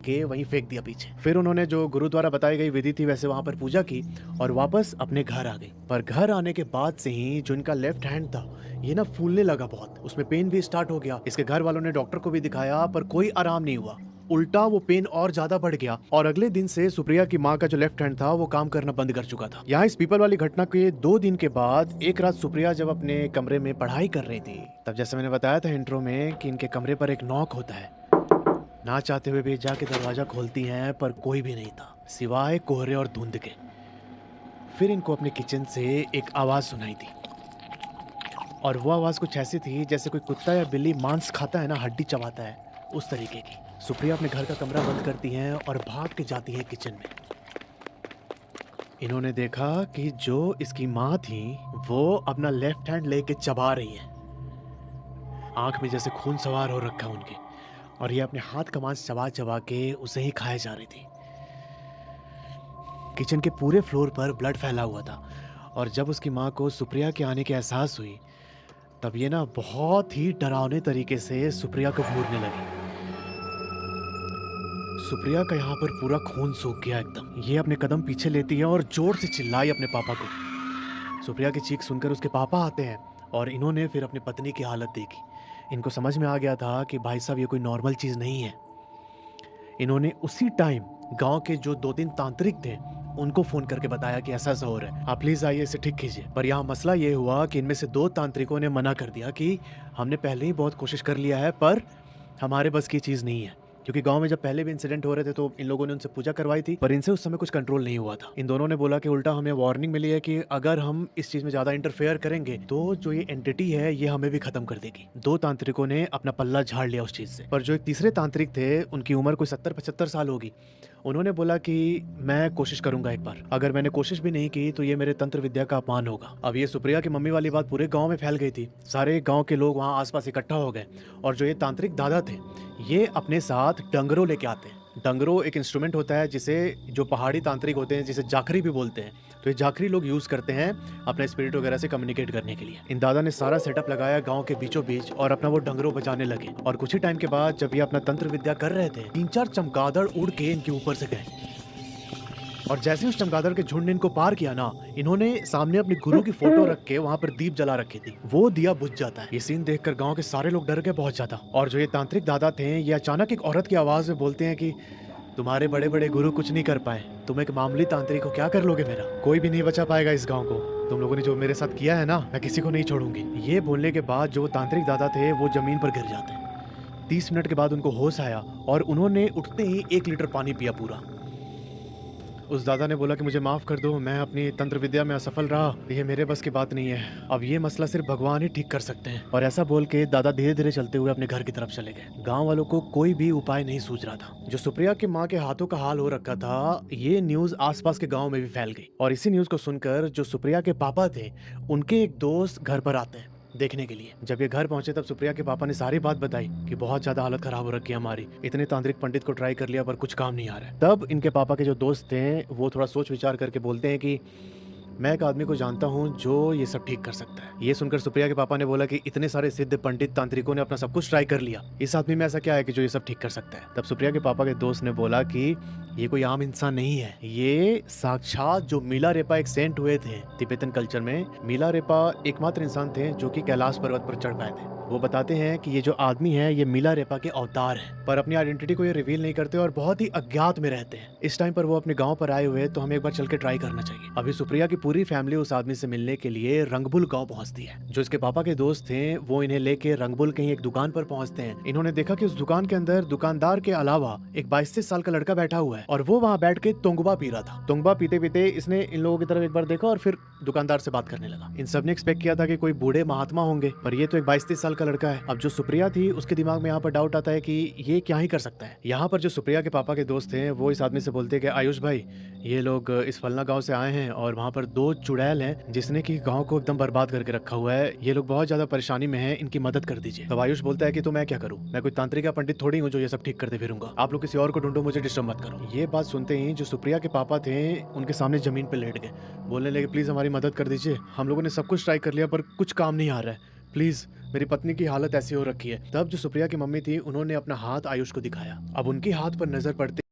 के वहीं फेंक दिया पीछे। फिर उन्होंने जो गुरु द्वारा बताई गई विधि थी वैसे वहां पर पूजा की और वापस अपने घर आ गई। पर घर आने के बाद से ही जो इनका लेफ्ट हैंड था ये ना फूलने लगा बहुत, उसमें पेन भी स्टार्ट हो गया। इसके घर वालों ने डॉक्टर को भी दिखाया पर कोई आराम नहीं हुआ, उल्टा वो पेन और ज्यादा बढ़ गया और अगले दिन से सुप्रिया की माँ का जो लेफ्ट हैंड था वो काम करना बंद कर चुका था। यहाँ इस पीपल वाली घटना के 2 दिन के बाद एक रात सुप्रिया जब अपने कमरे में पढ़ाई कर रही थी तब जैसे मैंने बताया था इंट्रो में कि इनके कमरे पर एक नॉक होता है। ना चाहते हुए भी जाके दरवाजा खोलती हैं पर कोई भी नहीं था सिवाय कोहरे और धुंध के। फिर इनको अपने किचन से एक आवाज सुनाई दी और वो आवाज कुछ ऐसी थी जैसे कोई कुत्ता या बिल्ली मांस खाता है ना, हड्डी चबाता है, उस तरीके की। सुप्रिया अपने घर का कमरा बंद करती हैं और भाग के जाती हैं किचन में। इन्होंने देखा कि जो इसकी माँ थी वो अपना लेफ्ट हैंड लेके चबा रही है। आंख में जैसे खून सवार हो रखा है उनके और ये अपने हाथ का मांस चबा चबा के उसे ही खाए जा रही थी। किचन के पूरे फ्लोर पर ब्लड फैला हुआ था और जब उसकी माँ को सुप्रिया के आने की एहसास हुई तब ये ना बहुत ही डरावने तरीके से सुप्रिया को घूरने लगी। सुप्रिया का यहाँ पर पूरा खून सूख गया एकदम। ये अपने कदम पीछे लेती है और जोर से चिल्लाई अपने पापा को। सुप्रिया की चीख सुनकर उसके पापा आते हैं और इन्होंने फिर अपनी पत्नी की हालत देखी। इनको समझ में आ गया था कि भाई साहब ये कोई नॉर्मल चीज नहीं है। इन्होंने उसी टाइम गांव के जो 2-3 तांत्रिक थे उनको फोन करके बताया कि ऐसा ऐसा हो रहा है, आप प्लीज आइए इसे ठीक कीजिए। पर यहाँ मसला ये हुआ कि इनमें से 2 तांत्रिकों ने मना कर दिया कि हमने पहले ही बहुत कोशिश कर लिया है पर हमारे बस की चीज नहीं है। क्योंकि गांव में जब पहले भी इंसिडेंट हो रहे थे तो इन लोगों ने उनसे पूजा करवाई थी पर इनसे उस समय कुछ कंट्रोल नहीं हुआ था। इन दोनों ने बोला कि उल्टा हमें वार्निंग मिली है कि अगर हम इस चीज में ज्यादा इंटरफेयर करेंगे तो जो ये एंटिटी है ये हमें भी खत्म कर देगी। 2 तांत्रिकों ने अपना पल्ला झाड़ लिया उस चीज से। पर जो एक तीसरे तांत्रिक थे उनकी उम्र कोई 70-75 साल होगी। उन्होंने बोला कि मैं कोशिश करूंगा एक बार, अगर मैंने कोशिश भी नहीं की तो ये मेरे तंत्र विद्या का अपमान होगा। अब ये सुप्रिया की मम्मी वाली बात पूरे गांव में फैल गई थी। सारे गांव के लोग वहां आसपास इकट्ठा हो गए और जो ये तांत्रिक दादा थे ये अपने साथ डंगरो लेके आते हैं। डंगरो एक इंस्ट्रूमेंट होता है जिसे जो पहाड़ी तांत्रिक होते हैं जिसे जाखरी भी बोलते हैं, तो ये जाखरी लोग यूज करते हैं अपने स्पिरिट वगैरह से कम्युनिकेट करने के लिए। इन दादा ने सारा सेटअप लगाया गांव के बीचों बीच और अपना वो डंगरो बजाने लगे और कुछ ही टाइम के बाद जब ये अपना तंत्र विद्या कर रहे थे 3-4 चमगादड़ उड़ के इनके ऊपर से गए और जैसे उस चमगादड़ के झुंड ने इनको पार किया ना, इन्होंने सामने अपने गुरु की फोटो रख के वहां पर दीप जला रखी थी। वो दिया बुझ जाता है। ये सीन देखकर गांव के सारे लोग डर गए बहुत ज्यादा। और जो ये तांत्रिक दादा थे ये अचानक एक औरत की आवाज में बोलते हैं कि तुम्हारे बड़े बड़े गुरु कुछ नहीं कर पाए, तुम एक मामूली तांत्रिक हो, क्या कर लोगे मेरा? कोई भी नहीं बचा पाएगा इस गांव को। तुम लोगों ने जो मेरे साथ किया है ना, मैं किसी को नहीं छोड़ूंगी। ये बोलने के बाद जो तांत्रिक दादा थे वो जमीन पर गिर जाते हैं। 30 मिनट के बाद उनको होश आया और उन्होंने उठते ही 1 लीटर पानी पिया पूरा। उस दादा ने बोला कि मुझे माफ कर दो, मैं अपनी तंत्र विद्या में असफल रहा, ये मेरे बस की बात नहीं है, अब ये मसला सिर्फ भगवान ही ठीक कर सकते हैं। और ऐसा बोल के दादा धीरे धीरे चलते हुए अपने घर की तरफ चले गए। गांव वालों को कोई भी उपाय नहीं सूझ रहा था। जो सुप्रिया की माँ के हाथों का हाल हो रखा था ये न्यूज आसपास के गाँव में भी फैल गई और इसी न्यूज को सुनकर जो सुप्रिया के पापा थे उनके एक दोस्त घर पर आते हैं देखने के लिए। जब ये घर पहुंचे तब सुप्रिया के पापा ने सारी बात बताई कि बहुत ज्यादा हालत खराब हो रखी है हमारी, इतने तांत्रिक पंडित को ट्राई कर लिया पर कुछ काम नहीं आ रहा है। तब इनके पापा के जो दोस्त थे वो थोड़ा सोच विचार करके बोलते हैं कि मैं एक आदमी को जानता हूँ जो ये सब ठीक कर सकता है। ये सुनकर सुप्रिया के पापा ने बोला कि इतने सारे सिद्ध पंडित तांत्रिकों ने अपना सब कुछ ट्राई कर लिया, इस आदमी में ऐसा क्या है कि जो ये सब ठीक कर सकता है? तब सुप्रिया के पापा के दोस्त ने बोला कि ये कोई आम इंसान नहीं है, ये साक्षात जो मिलारेपा एक सेंट हुए थे तिब्बतन कल्चर में। मिलारेपा एकमात्र इंसान थे जो कि कैलाश पर्वत पर चढ़ पाए थे। वो बताते हैं कि ये जो आदमी है ये मिलारेपा के अवतार है, पर अपनी आइडेंटिटी को ये रिवील नहीं करते और बहुत ही अज्ञात में रहते हैं। इस टाइम पर वो अपने गांव पर आए हुए तो हमें एक बार चल के ट्राई करना चाहिए। अभी सुप्रिया की पूरी फैमिली उस आदमी से मिलने के लिए रंगबुल गांव पहुंचती है। जो इसके पापा के दोस्त थे वो इन्हें लेके रंगबुल कहीं एक दुकान पर पहुंचते हैं। इन्होंने देखा कि उस दुकान के अंदर दुकानदार के अलावा एक 22 साल का लड़का बैठा हुआ है और वो वहां बैठ के तोंगबा पी रहा था। तोंगबा पीते पीते इसने इन लोगों की तरफ एक बार देखा और फिर दुकानदार से बात करने लगा। इन सब ने एक्सपेक्ट किया था कि कोई बूढ़े महात्मा होंगे, पर ये तो एक 22-23 साल का लड़का है। अब जो सुप्रिया थी उसके दिमाग में यहाँ पर डाउट आता है कि ये क्या ही कर सकता है। यहाँ पर जो सुप्रिया के पापा के दोस्त थे वो इस आदमी से बोलते हैं कि आयुष भाई, ये लोग इस फलना गांव से आए हैं और वहाँ पर 2 चुड़ैल हैं जिसने कि गांव को एकदम बर्बाद करके रखा हुआ है। ये लोग बहुत ज्यादा परेशानी में हैं, इनकी मदद कर दीजिए। तब आयुष बोलता है कि तो मैं क्या करूँ, मैं कोई तांत्रिक या पंडित थोड़ी हूँ जो ये सब ठीक करते फिरूंगा, आप लोग किसी और को ढूंढो, मुझे डिस्टर्ब मत करो। ये बात सुनते ही जो सुप्रिया के पापा थे उनके सामने जमीन पे लेट गए, बोलने लगे प्लीज हमारी मदद कर दीजिए, हम लोगों ने सब कुछ ट्राई कर लिया पर कुछ काम नहीं आ रहा है, प्लीज मेरी पत्नी की हालत ऐसी हो रखी है। तब जो सुप्रिया की मम्मी थी, उन्होंने अपना हाथ आयुष को दिखाया। अब उनके हाथ पर नज़र पड़ते